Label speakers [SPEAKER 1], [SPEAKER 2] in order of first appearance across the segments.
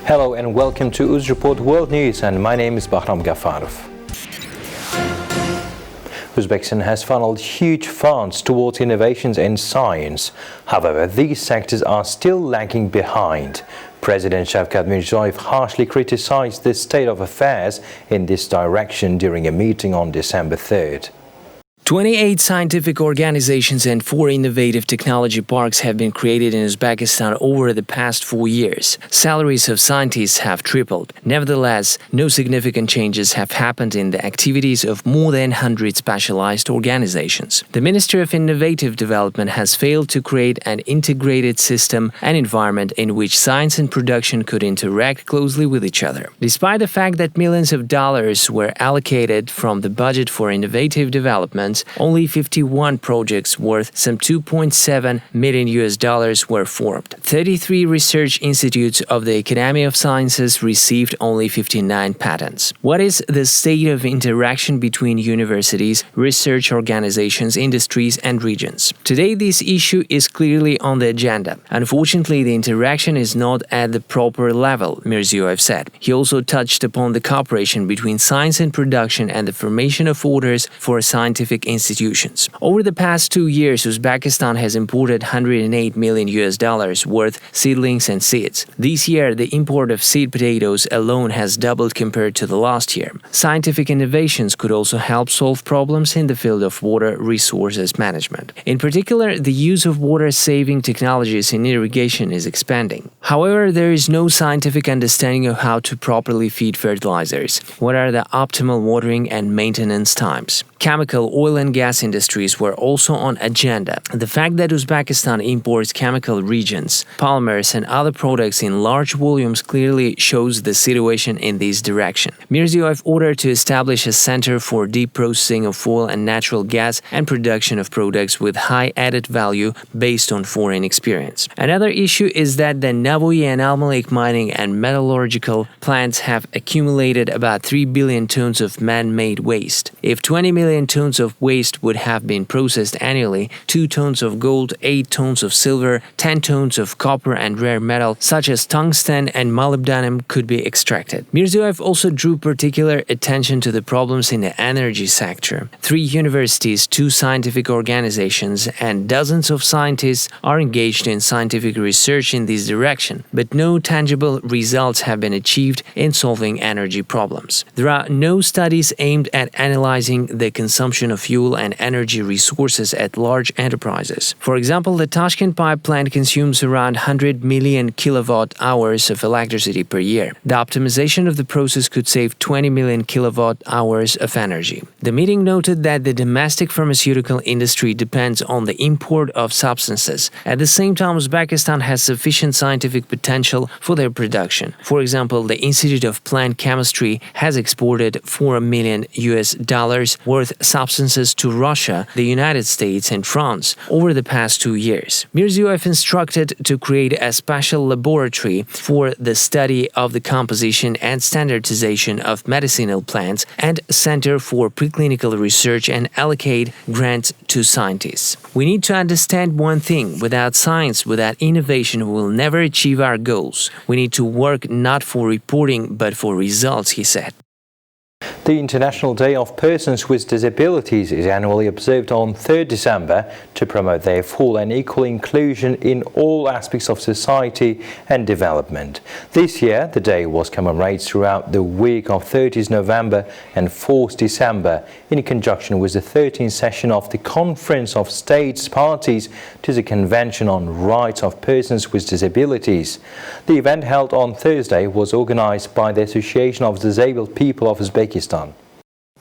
[SPEAKER 1] Hello and welcome to Uzreport World News, and my name is Bahram Gafarov. Uzbekistan has funneled huge funds towards innovations in science. However, these sectors are still lagging behind. President Shavkat Mirziyoyev harshly criticized the state of affairs in this direction during a meeting on December 3rd.
[SPEAKER 2] 28 scientific organizations and 4 innovative technology parks have been created in Uzbekistan over the past 4 years. Salaries of scientists have tripled. Nevertheless, no significant changes have happened in the activities of more than 100 specialized organizations. The Ministry of Innovative Development has failed to create an integrated system and environment in which science and production could interact closely with each other. Despite the fact that millions of dollars were allocated from the budget for innovative development, only 51 projects worth some $2.7 million were formed. 33 research institutes of the Academy of Sciences received only 59 patents. What is the state of interaction between universities, research organizations, industries, and regions? Today, this issue is clearly on the agenda. Unfortunately, the interaction is not at the proper level, Mirziyoyev said. He also touched upon the cooperation between science and production and the formation of orders for scientific institutions. Over the past 2 years, Uzbekistan has imported $108 million worth seedlings and seeds. This year, the import of seed potatoes alone has doubled compared to the last year. Scientific innovations could also help solve problems in the field of water resources management. In particular, the use of water-saving technologies in irrigation is expanding. However, there is no scientific understanding of how to properly feed fertilizers. What are the optimal watering and maintenance times? Chemical, oil and gas industries were also on agenda. The fact that Uzbekistan imports chemical reagents, polymers and other products in large volumes clearly shows the situation in this direction. Mirziyoyev ordered to establish a center for deep processing of oil and natural gas and production of products with high added value based on foreign experience. Another issue is that the Navoiy and Almalik mining and metallurgical plants have accumulated about 3 billion tons of man-made waste. If 20 million tons of waste would have been processed annually, 2 tons of gold, 8 tons of silver, 10 tons of copper and rare metal such as tungsten and molybdenum could be extracted. Mirziyoyev also drew particular attention to the problems in the energy sector. 3 universities, 2 scientific organizations, and dozens of scientists are engaged in scientific research in this direction, but no tangible results have been achieved in solving energy problems. There are no studies aimed at analyzing the consumption of fuel and energy resources at large enterprises. For example, the Tashkent pipe plant consumes around 100 million kilowatt-hours of electricity per year. The optimization of the process could save 20 million kilowatt-hours of energy. The meeting noted that the domestic pharmaceutical industry depends on the import of substances. At the same time, Uzbekistan has sufficient scientific potential for their production. For example, the Institute of Plant Chemistry has exported $4 million worth substances to Russia, the United States, and France over the past 2 years. Mirziyoyev instructed to create a special laboratory for the study of the composition and standardization of medicinal plants and a center for preclinical research and allocate grants to scientists. We need to understand one thing: without science, without innovation, we will never achieve our goals. We need to work not for reporting but for results, he said.
[SPEAKER 1] The International Day of Persons with Disabilities is annually observed on 3rd December to promote their full and equal inclusion in all aspects of society and development. This year, the day was commemorated throughout the week of 30th November and 4th December in conjunction with the 13th session of the Conference of States Parties to the Convention on Rights of Persons with Disabilities. The event held on Thursday was organized by the Association of Disabled People of Uzbekistan.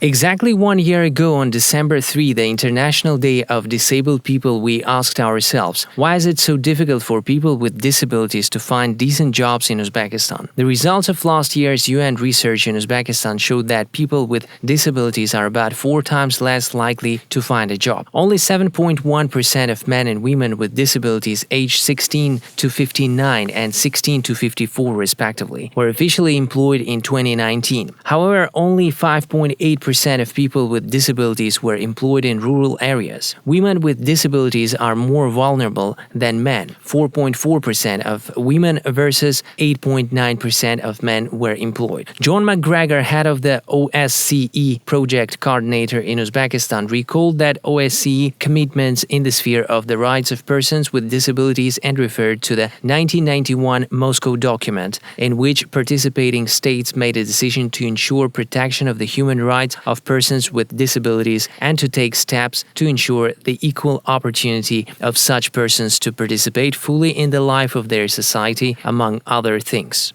[SPEAKER 2] Exactly 1 year ago, on December 3, the International Day of Disabled People, we asked ourselves, why is it so difficult for people with disabilities to find decent jobs in Uzbekistan? The results of last year's UN research in Uzbekistan showed that people with disabilities are about 4 times less likely to find a job. Only 7.1% of men and women with disabilities aged 16 to 59 and 16 to 54 respectively were officially employed in 2019. However, only 5.8% 84% of people with disabilities were employed in rural areas. Women with disabilities are more vulnerable than men. 4.4% of women versus 8.9% of men were employed. John McGregor, head of the OSCE project coordinator in Uzbekistan, recalled that OSCE commitments in the sphere of the rights of persons with disabilities and referred to the 1991 Moscow document, in which participating states made a decision to ensure protection of the human rights of persons with disabilities and to take steps to ensure the equal opportunity of such persons to participate fully in the life of their society, among other things.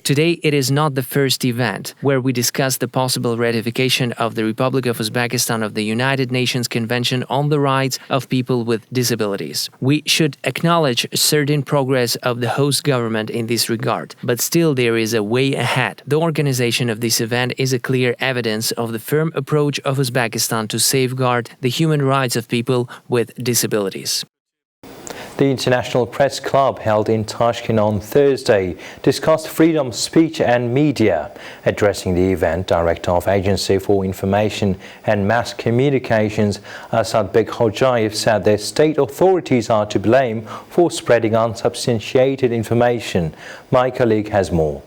[SPEAKER 2] Today, it is not the first event where we discuss the possible ratification of the Republic of Uzbekistan of the United Nations Convention on the Rights of People with Disabilities. We should acknowledge certain progress of the host government in this regard, but still there is a way ahead. The organization of this event is a clear evidence of the firm approach of Uzbekistan to safeguard the human rights of people with disabilities.
[SPEAKER 1] The International Press Club, held in Tashkent on Thursday, discussed freedom of speech and media. Addressing the event, Director of Agency for Information and Mass Communications, Asad Bekhojayev, said that state authorities are to blame for spreading unsubstantiated information. My colleague has more.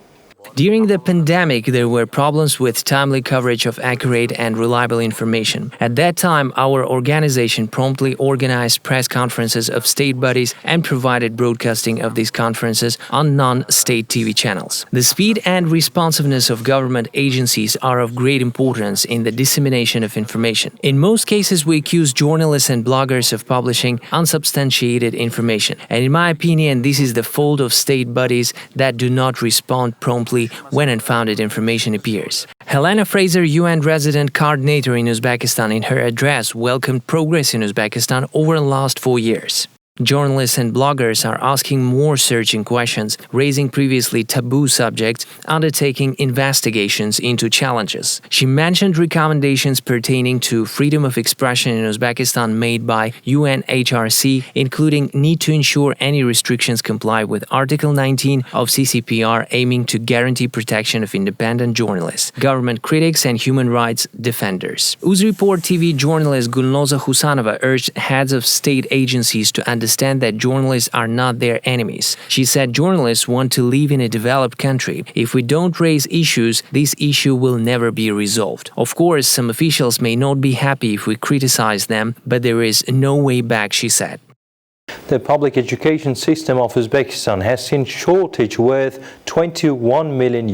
[SPEAKER 2] During the pandemic, there were problems with timely coverage of accurate and reliable information. At that time, our organization promptly organized press conferences of state bodies and provided broadcasting of these conferences on non-state TV channels. The speed and responsiveness of government agencies are of great importance in the dissemination of information. In most cases, we accuse journalists and bloggers of publishing unsubstantiated information. And in my opinion, this is the fault of state bodies that do not respond promptly when unfounded information appears. Helena Fraser, UN resident coordinator in Uzbekistan, in her address welcomed progress in Uzbekistan over the last 4 years. Journalists and bloggers are asking more searching questions, raising previously taboo subjects, undertaking investigations into challenges. She mentioned recommendations pertaining to freedom of expression in Uzbekistan made by UNHRC, including need to ensure any restrictions comply with Article 19 of CCPR, aiming to guarantee protection of independent journalists, government critics and human rights defenders. Uzreport TV journalist Gulnoza Husanova urged heads of state agencies to understand that journalists are not their enemies. She said journalists want to live in a developed country. If we don't raise issues, this issue will never be resolved. Of course, some officials may not be happy if we criticize them, but there is no way back, she said.
[SPEAKER 1] The public education system of Uzbekistan has seen shortage worth $21 million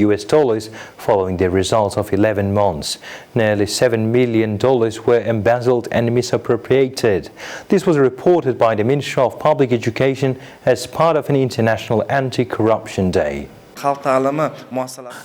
[SPEAKER 1] following the results of 11 months. Nearly $7 million were embezzled and misappropriated. This was reported by the Ministry of Public Education as part of an International Anti-Corruption Day.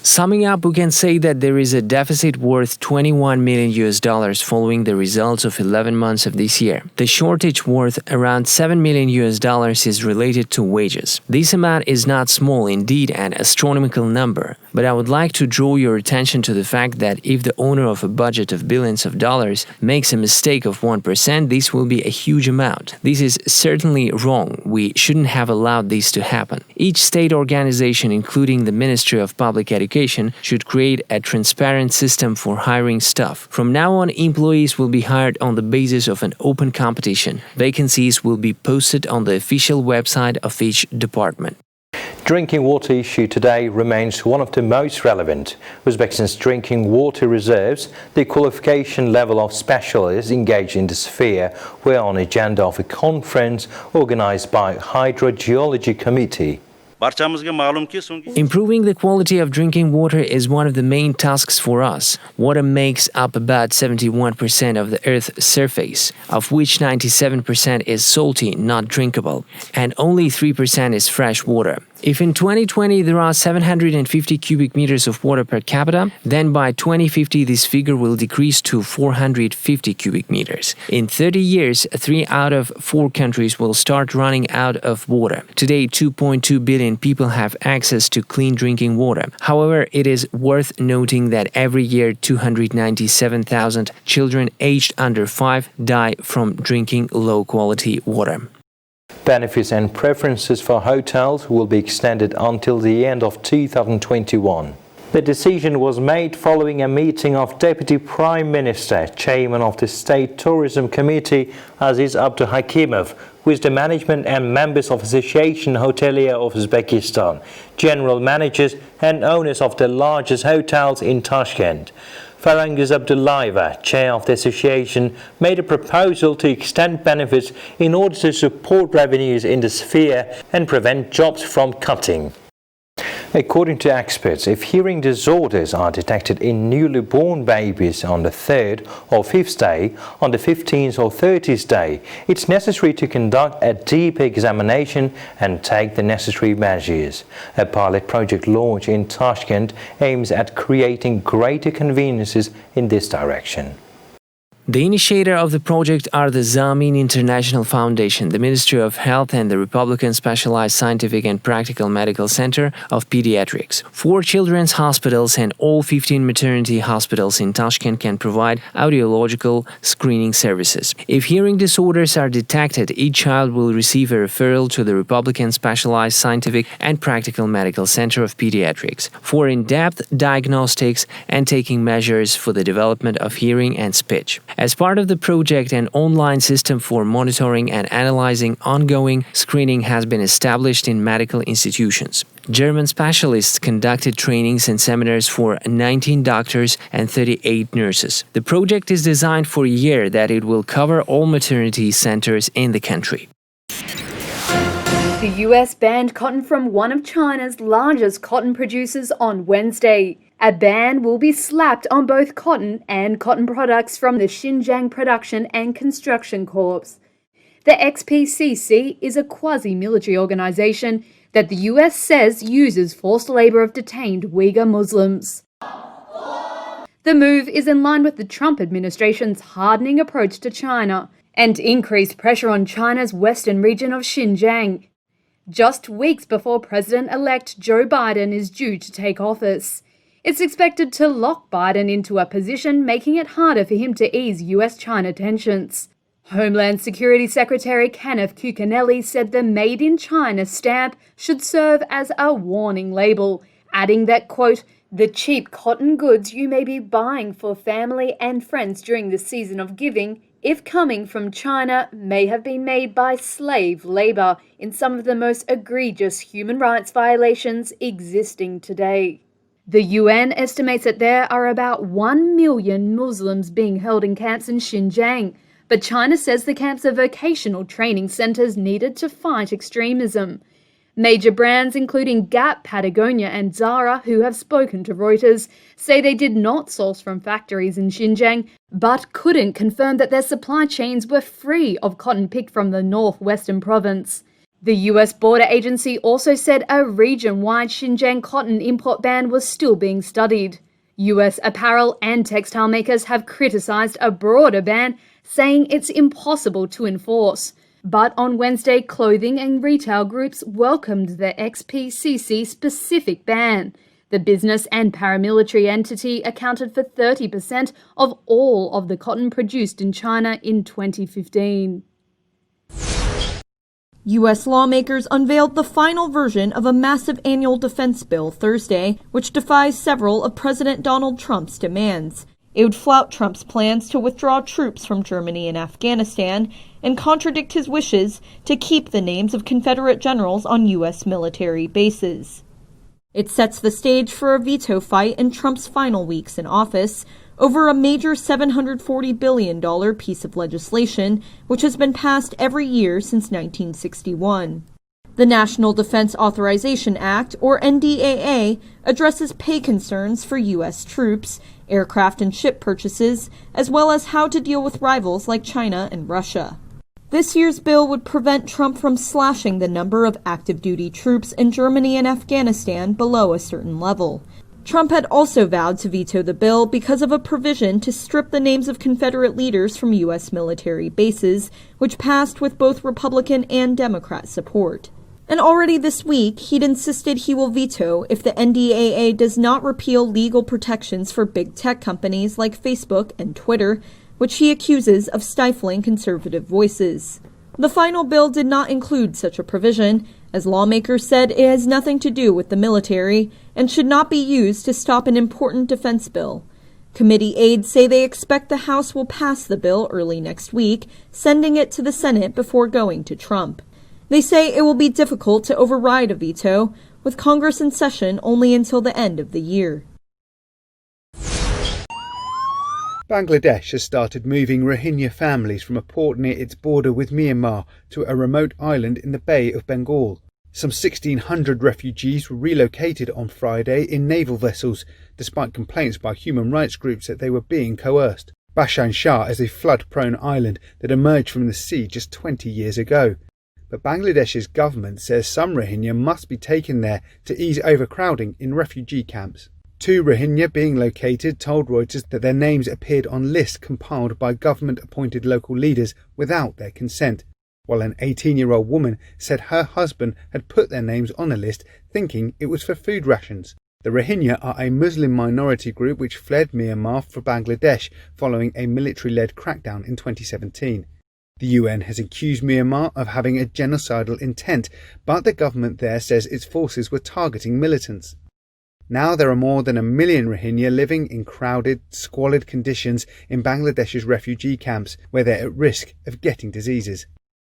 [SPEAKER 2] Summing up, we can say that there is a deficit worth $21 million following the results of 11 months of this year. The shortage worth around $7 million is related to wages. This amount is not small, indeed an astronomical number. But I would like to draw your attention to the fact that if the owner of a budget of billions of dollars makes a mistake of 1%, this will be a huge amount. This is certainly wrong. We shouldn't have allowed this to happen. Each state organization, including the Ministry of Public Education, should create a transparent system for hiring staff. From now on, employees will be hired on the basis of an open competition. Vacancies will be posted on the official website of each department.
[SPEAKER 1] Drinking water issue today remains one of the most relevant. Uzbekistan's drinking water reserves, the qualification level of specialists engaged in the sphere, were on the agenda of a conference organized by Hydrogeology Committee.
[SPEAKER 2] Improving the quality of drinking water is one of the main tasks for us. Water makes up about 71% of the Earth's surface, of which 97% is salty, not drinkable, and only 3% is fresh water. If in 2020 there are 750 cubic meters of water per capita, then by 2050 this figure will decrease to 450 cubic meters. In 30 years, 3 out of 4 countries will start running out of water. Today, 2.2 billion people have access to clean drinking water. However, it is worth noting that every year 297,000 children aged under 5 die from drinking low-quality water.
[SPEAKER 1] Benefits and preferences for hotels will be extended until the end of 2021. The decision was made following a meeting of Deputy Prime Minister, Chairman of the State Tourism Committee, Aziz Abduhakimov, with the management and members of Association Hotelier of Uzbekistan, general managers and owners of the largest hotels in Tashkent. Farangiz Abdullayeva, chair of the association, made a proposal to extend benefits in order to support revenues in the sphere and prevent jobs from cutting. According to experts, if hearing disorders are detected in newly born babies on the 3rd or 5th day, on the 15th or 30th day, it's necessary to conduct a deep examination and take the necessary measures. A pilot project launched in Tashkent aims at creating greater conveniences in this direction.
[SPEAKER 2] The initiator of the project are the Zamin International Foundation, the Ministry of Health and the Republican Specialized Scientific and Practical Medical Center of Pediatrics. 4 children's hospitals and all 15 maternity hospitals in Tashkent can provide audiological screening services. If hearing disorders are detected, each child will receive a referral to the Republican Specialized Scientific and Practical Medical Center of Pediatrics for in-depth diagnostics and taking measures for the development of hearing and speech. As part of the project, an online system for monitoring and analyzing ongoing screening has been established in medical institutions. German specialists conducted trainings and seminars for 19 doctors and 38 nurses. The project is designed for a year that it will cover all maternity centers in the country.
[SPEAKER 3] The US banned cotton from one of China's largest cotton producers on Wednesday. A ban will be slapped on both cotton and cotton products from the Xinjiang Production and Construction Corps. The XPCC is a quasi-military organization that the US says uses forced labor of detained Uyghur Muslims. The move is in line with the Trump administration's hardening approach to China and increased pressure on China's western region of Xinjiang, just weeks before President-elect Joe Biden is due to take office. It's expected to lock Biden into a position, making it harder for him to ease US-China tensions. Homeland Security Secretary Kenneth Cuccinelli said the Made in China stamp should serve as a warning label, adding that, quote, "The cheap cotton goods you may be buying for family and friends during the season of giving, if coming from China, may have been made by slave labor in some of the most egregious human rights violations existing today." The UN estimates that there are about 1 million Muslims being held in camps in Xinjiang, but China says the camps are vocational training centers needed to fight extremism. Major brands including Gap, Patagonia and Zara, who have spoken to Reuters, say they did not source from factories in Xinjiang, but couldn't confirm that their supply chains were free of cotton picked from the northwestern province. The US border agency also said a region-wide Xinjiang cotton import ban was still being studied. US apparel and textile makers have criticized a broader ban, saying it's impossible to enforce. But on Wednesday, clothing and retail groups welcomed the XPCC-specific ban. The business and paramilitary entity accounted for 30% of all of the cotton produced in China in 2015.
[SPEAKER 4] U.S. lawmakers unveiled the final version of a massive annual defense bill Thursday, which defies several of President Donald Trump's demands. It would flout Trump's plans to withdraw troops from Germany and Afghanistan and contradict his wishes to keep the names of Confederate generals on U.S. military bases. It sets the stage for a veto fight in Trump's final weeks in office over a major $740 billion piece of legislation, which has been passed every year since 1961. The National Defense Authorization Act, or NDAA, addresses pay concerns for U.S. troops, aircraft and ship purchases, as well as how to deal with rivals like China and Russia. This year's bill would prevent Trump from slashing the number of active-duty troops in Germany and Afghanistan below a certain level. Trump had also vowed to veto the bill because of a provision to strip the names of Confederate leaders from U.S. military bases, which passed with both Republican and Democrat support. And already this week, he'd insisted he will veto if the NDAA does not repeal legal protections for big tech companies like Facebook and Twitter, which he accuses of stifling conservative voices. The final bill did not include such a provision, as lawmakers said it has nothing to do with the military and should not be used to stop an important defense bill. Committee aides say they expect the House will pass the bill early next week, sending it to the Senate before going to Trump. They say it will be difficult to override a veto, with Congress in session only until the end of the year.
[SPEAKER 5] Bangladesh has started moving Rohingya families from a port near its border with Myanmar to a remote island in the Bay of Bengal. Some 1,600 refugees were relocated on Friday in naval vessels, despite complaints by human rights groups that they were being coerced. Bhashan Char is a flood-prone island that emerged from the sea just 20 years ago. But Bangladesh's government says some Rohingya must be taken there to ease overcrowding in refugee camps. 2 Rohingya being located told Reuters that their names appeared on lists compiled by government-appointed local leaders without their consent, while an 18-year-old woman said her husband had put their names on a list thinking it was for food rations. The Rohingya are a Muslim minority group which fled Myanmar for Bangladesh following a military-led crackdown in 2017. The UN has accused Myanmar of having a genocidal intent, but the government there says its forces were targeting militants. Now there are more than 1 million Rohingya living in crowded, squalid conditions in Bangladesh's refugee camps, where they're at risk of getting diseases.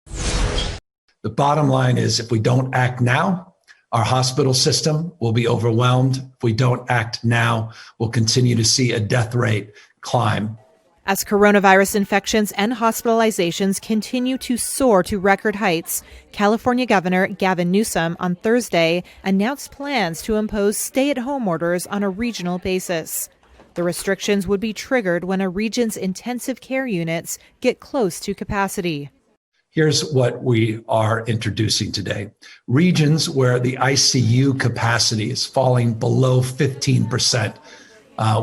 [SPEAKER 6] The bottom line is, if we don't act now, our hospital system will be overwhelmed. If we don't act now, we'll continue to see a death rate climb.
[SPEAKER 7] As coronavirus infections and hospitalizations continue to soar to record heights, California Governor Gavin Newsom on Thursday announced plans to impose stay-at-home orders on a regional basis. The restrictions would be triggered when a region's intensive care units get close to capacity.
[SPEAKER 6] Here's what we are introducing today. Regions where the ICU capacity is falling below 15%.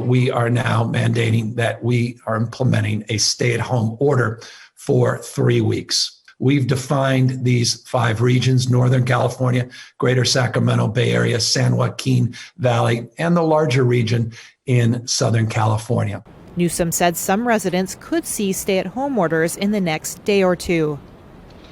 [SPEAKER 6] We are now mandating that we are implementing a stay-at-home order for 3 weeks. We've defined these 5 regions: Northern California, Greater Sacramento Bay Area, San Joaquin Valley, and the larger region in Southern California.
[SPEAKER 7] Newsom said some residents could see stay-at-home orders in the next day or two.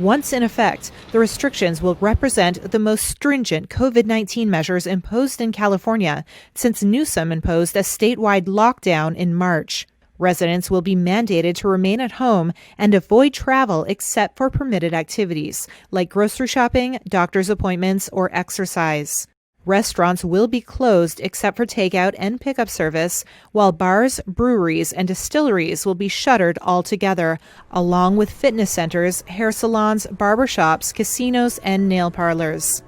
[SPEAKER 7] Once in effect, the restrictions will represent the most stringent COVID-19 measures imposed in California since Newsom imposed a statewide lockdown in March. Residents will be mandated to remain at home and avoid travel except for permitted activities like grocery shopping, doctor's appointments, or exercise. Restaurants will be closed except for takeout and pickup service, while bars, breweries, and distilleries will be shuttered altogether, along with fitness centers, hair salons, barbershops, casinos, and nail parlors.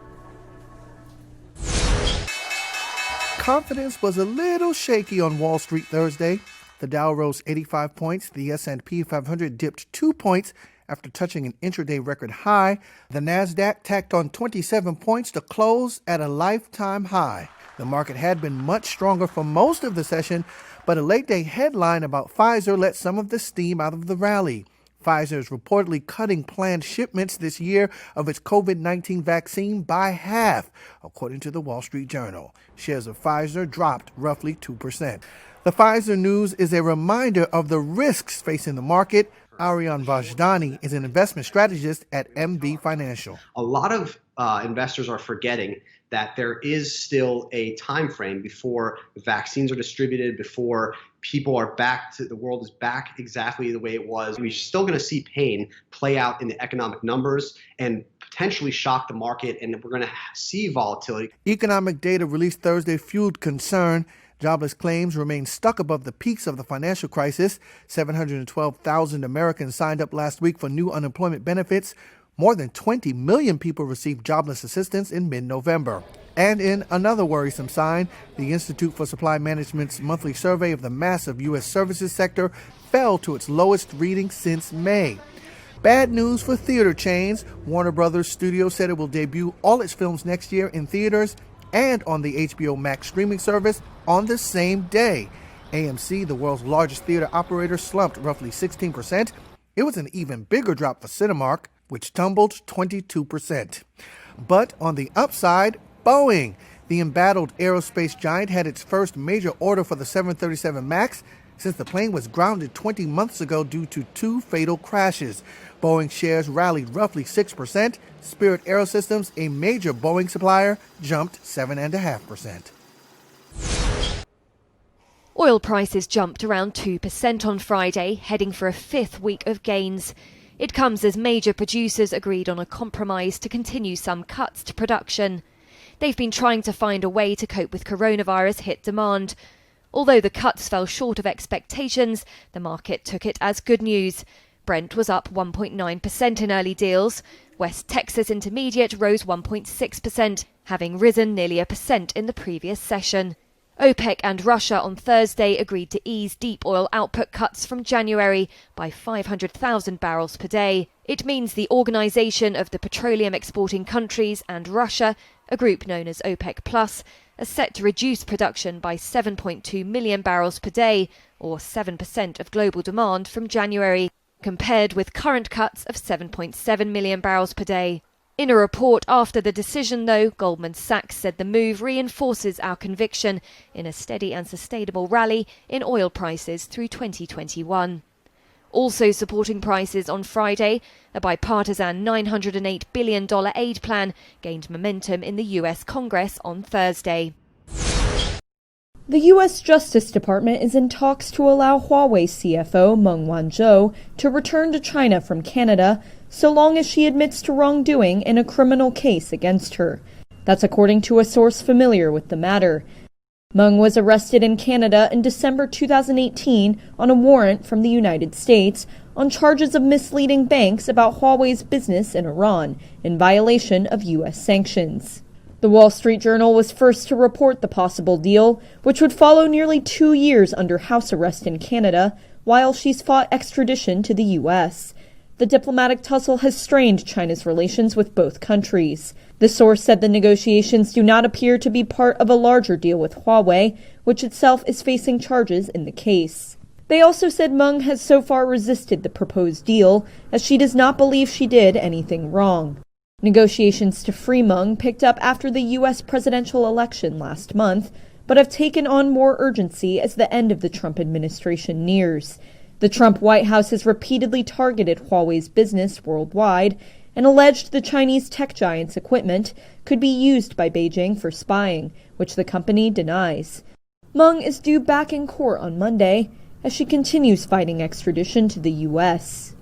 [SPEAKER 8] Confidence was a little shaky on Wall Street Thursday. The Dow rose 85 points. The S&P 500 dipped 2 points after touching an intraday record high. The Nasdaq tacked on 27 points to close at a lifetime high. The market had been much stronger for most of the session, but a late-day headline about Pfizer let some of the steam out of the rally. Pfizer is reportedly cutting planned shipments this year of its COVID-19 vaccine by half, according to the Wall Street Journal. Shares of Pfizer dropped roughly 2%. The Pfizer news is a reminder of the risks facing the market. Ariane Vajdani is an investment strategist at MV Financial.
[SPEAKER 9] A lot of investors are forgetting that there is still a time frame before vaccines are distributed, before people are back to the world is back exactly the way it was. We're still going to see pain play out in the economic numbers and potentially shock the market, and we're going to see volatility.
[SPEAKER 8] Economic data released Thursday fueled concern. Jobless claims remain stuck above the peaks of the financial crisis. 712,000 Americans signed up last week for new unemployment benefits. More than 20 million people received jobless assistance in mid-November. And in another worrisome sign, the Institute for Supply Management's monthly survey of the massive U.S. services sector fell to its lowest reading since May. Bad news for theater chains. Warner Brothers Studios said it will debut all its films next year in theaters and on the HBO Max streaming service on the same day. AMC, the world's largest theater operator, slumped roughly 16%. It was an even bigger drop for Cinemark, which tumbled 22%. But on the upside, Boeing, the embattled aerospace giant, had its first major order for the 737 MAX. since the plane was grounded 20 months ago due to 2 fatal crashes. Boeing shares rallied roughly 6%. Spirit Aerosystems, a major Boeing supplier, jumped 7.5%.
[SPEAKER 10] Oil prices jumped around 2% on Friday, heading for a 5th week of gains. It comes as major producers agreed on a compromise to continue some cuts to production. They've been trying to find a way to cope with coronavirus hit demand. Although the cuts fell short of expectations, the market took it as good news. Brent was up 1.9% in early deals. West Texas Intermediate rose 1.6%, having risen nearly 1% in the previous session. OPEC and Russia on Thursday agreed to ease deep oil output cuts from January by 500,000 barrels per day. It means the Organization of the Petroleum Exporting Countries and Russia, a group known as OPEC Plus, are set to reduce production by 7.2 million barrels per day, or 7% of global demand from January, compared with current cuts of 7.7 million barrels per day. In a report after the decision, though, Goldman Sachs said the move reinforces our conviction in a steady and sustainable rally in oil prices through 2021. Also supporting prices on Friday, a bipartisan $908 billion aid plan gained momentum in the U.S. Congress on Thursday.
[SPEAKER 4] The U.S. Justice Department is in talks to allow Huawei CFO Meng Wanzhou to return to China from Canada so long as she admits to wrongdoing in a criminal case against her. That's according to a source familiar with the matter. Meng was arrested in Canada in December 2018 on a warrant from the United States on charges of misleading banks about Huawei's business in Iran in violation of U.S. sanctions. The Wall Street Journal was first to report the possible deal, which would follow nearly 2 years under house arrest in Canada, while she's fought extradition to the U.S. The diplomatic tussle has strained China's relations with both countries. The source said the negotiations do not appear to be part of a larger deal with Huawei, which itself is facing charges in the case. They also said Meng has so far resisted the proposed deal, as she does not believe she did anything wrong. Negotiations to free Meng picked up after the U.S. presidential election last month, but have taken on more urgency as the end of the Trump administration nears. The Trump White House has repeatedly targeted Huawei's business worldwide and alleged the Chinese tech giant's equipment could be used by Beijing for spying, which the company denies. Meng is due back in court on Monday as she continues fighting extradition to the U.S.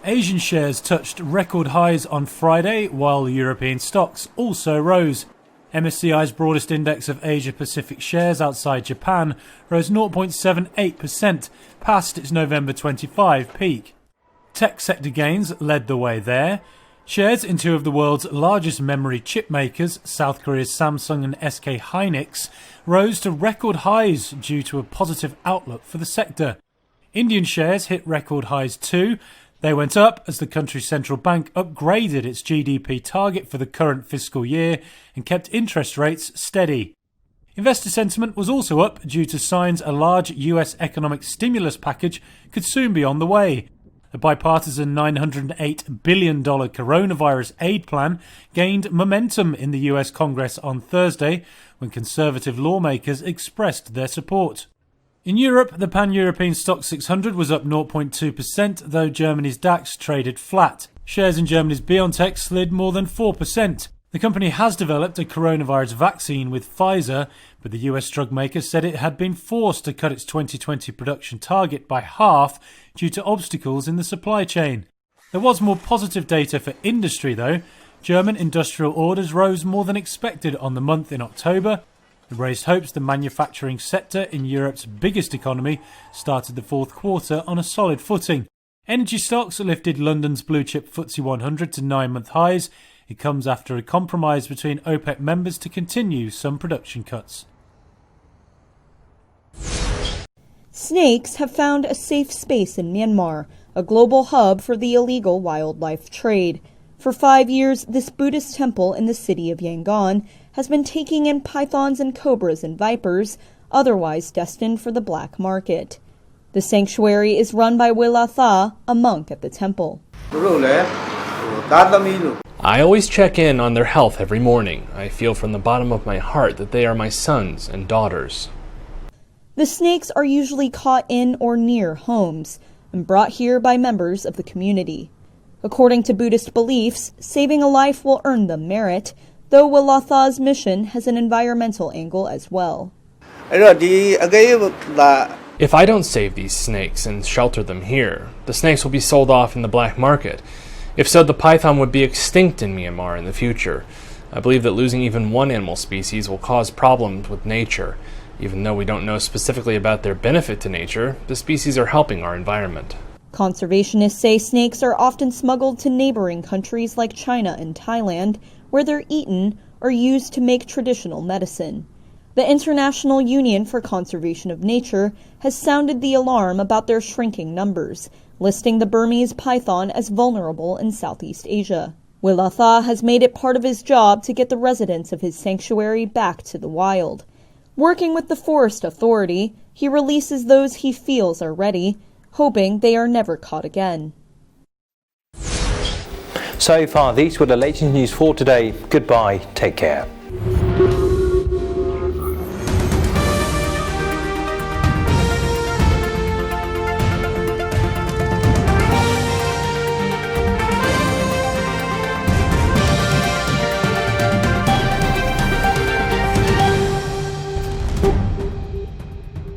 [SPEAKER 11] Asian shares touched record highs on Friday, while European stocks also rose. MSCI's broadest index of Asia-Pacific shares outside Japan rose 0.78%, past its November 25 peak. Tech sector gains led the way there. Shares in two of the world's largest memory chip makers, South Korea's Samsung and SK Hynix, rose to record highs due to a positive outlook for the sector. Indian shares hit record highs too. They went up as the country's central bank upgraded its GDP target for the current fiscal year and kept interest rates steady. Investor sentiment was also up due to signs a large US economic stimulus package could soon be on the way. The bipartisan $908 billion coronavirus aid plan gained momentum in the US Congress on Thursday when conservative lawmakers expressed their support. In Europe, the Pan-European Stock 600 was up 0.2%, though Germany's DAX traded flat. Shares in Germany's BioNTech slid more than 4%. The company has developed a coronavirus vaccine with Pfizer, but the US drug maker said it had been forced to cut its 2020 production target by half due to obstacles in the supply chain. There was more positive data for industry, though. German industrial orders rose more than expected on the month in October. It raised hopes the manufacturing sector in Europe's biggest economy started the fourth quarter on a solid footing. Energy stocks lifted London's blue chip FTSE 100 to 9-month highs. It comes after a compromise between OPEC members to continue some production cuts.
[SPEAKER 4] Snakes have found a safe space in Myanmar, a global hub for the illegal wildlife trade. For 5 years, this Buddhist temple in the city of Yangon has been taking in pythons and cobras and vipers, otherwise destined for the black market. The sanctuary is run by Willa Tha, a monk at the temple.
[SPEAKER 12] I always check in on their health every morning. I feel from the bottom of my heart that they are my sons and daughters.
[SPEAKER 4] The snakes are usually caught in or near homes and brought here by members of the community. According to Buddhist beliefs, saving a life will earn them merit, though Wilatha's mission has an environmental angle as well.
[SPEAKER 12] If I don't save these snakes and shelter them here, the snakes will be sold off in the black market. If so, the python would be extinct in Myanmar in the future. I believe that losing even one animal species will cause problems with nature. Even though we don't know specifically about their benefit to nature, the species are helping our environment.
[SPEAKER 4] Conservationists say snakes are often smuggled to neighboring countries like China and Thailand, where they're eaten or used to make traditional medicine. The International Union for Conservation of Nature has sounded the alarm about their shrinking numbers, listing the Burmese python as vulnerable in Southeast Asia. Wilatha has made it part of his job to get the residents of his sanctuary back to the wild. Working with the Forest Authority, he releases those he feels are ready, hoping they are never caught again.
[SPEAKER 1] So far, these were the latest news for today. Goodbye, take care.